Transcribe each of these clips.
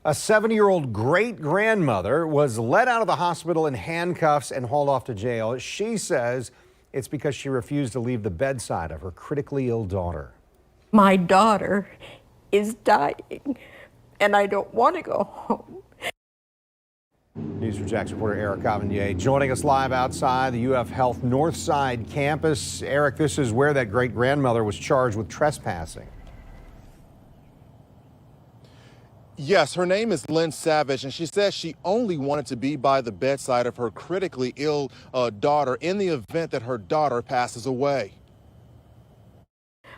A 70-year-old great-grandmother was let out of the hospital in handcuffs and hauled off to jail. She says it's because she refused to leave the bedside of her critically ill daughter. My daughter is dying, and I don't want to go home. News4JAX reporter Eric Cavanier joining us live outside the UF Health Northside campus. Eric, this is where that great-grandmother was charged with trespassing. Yes, her name is Lynn Savage, and she says she only wanted to be by the bedside of her critically ill daughter in the event that her daughter passes away.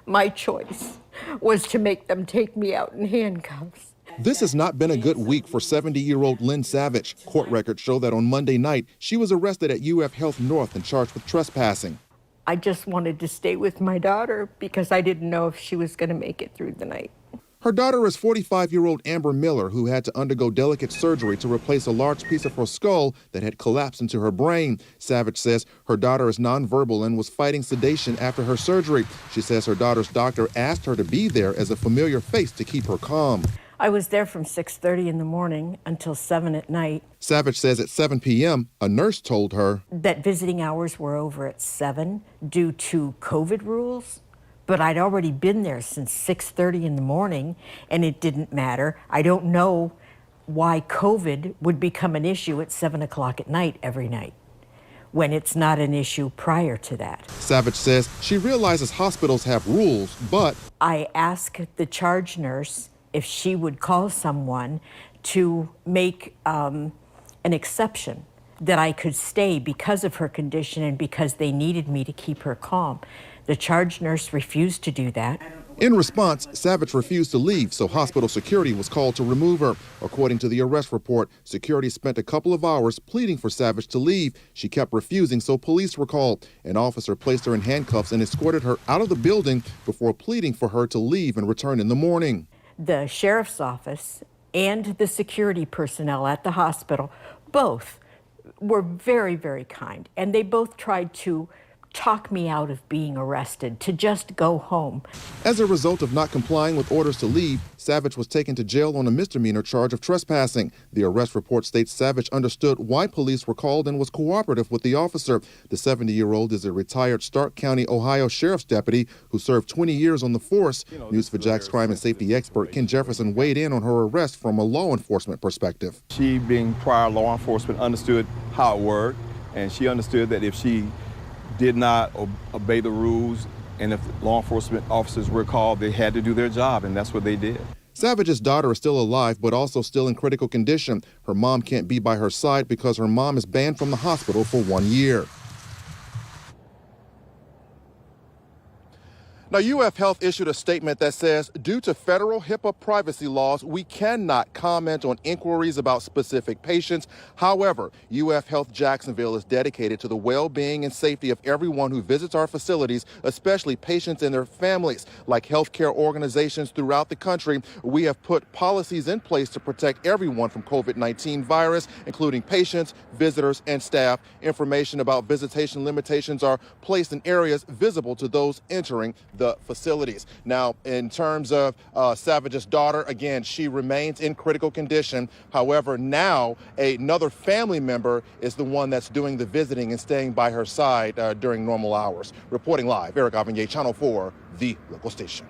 My choice was to make them take me out in handcuffs. This has not been a good week for 70-year-old Lynn Savage. Court records show that on Monday night, she was arrested at UF Health North and charged with trespassing. I just wanted to stay with my daughter because I didn't know if she was going to make it through the night. Her daughter is 45-year-old Amber Miller, who had to undergo delicate surgery to replace a large piece of her skull that had collapsed into her brain. Savage says her daughter is nonverbal and was fighting sedation after her surgery. She says her daughter's doctor asked her to be there as a familiar face to keep her calm. I was there from 6:30 in the morning until 7 at night. Savage says at 7 p.m., a nurse told her that visiting hours were over at 7 due to COVID rules. But I'd already been there since 6:30 in the morning, and it didn't matter. I don't know why COVID would become an issue at 7 o'clock at night every night, when it's not an issue prior to that. Savage says she realizes hospitals have rules, but I asked the charge nurse if she would call someone to make an exception that I could stay because of her condition and because they needed me to keep her calm. The charge nurse refused to do that. In response, Savage refused to leave, so hospital security was called to remove her. According to the arrest report, security spent a couple of hours pleading for Savage to leave. She kept refusing, so police were called. An officer placed her in handcuffs and escorted her out of the building before pleading for her to leave and return in the morning. The sheriff's office and the security personnel at the hospital both were very, very kind, and they both tried to talk me out of being arrested, to just go home. As a result of not complying with orders to leave, Savage was taken to jail on a misdemeanor charge of trespassing. The arrest report states Savage understood why police were called and was cooperative with the officer. The 70-year-old is a retired Stark County, Ohio sheriff's deputy who served 20 years on the force. News4JAX crime and safety expert Ken Jefferson weighed in on her arrest from a law enforcement perspective. She, being prior law enforcement, understood how it worked, and she understood that if she did not obey the rules, and if law enforcement officers were called, they had to do their job, and that's what they did. Savage's daughter is still alive, but also still in critical condition. Her mom can't be by her side because her mom is banned from the hospital for 1 year. Now, UF Health issued a statement that says, due to federal HIPAA privacy laws, we cannot comment on inquiries about specific patients. However, UF Health Jacksonville is dedicated to the well-being and safety of everyone who visits our facilities, especially patients and their families. Like healthcare organizations throughout the country, we have put policies in place to protect everyone from COVID-19 virus, including patients, visitors, and staff. Information about visitation limitations are placed in areas visible to those entering the facilities. Now, in terms of Savage's daughter, again, she remains in critical condition. However, now another family member is the one that's doing the visiting and staying by her side during normal hours. Reporting live, Eric Cavanier, Channel 4, the local station.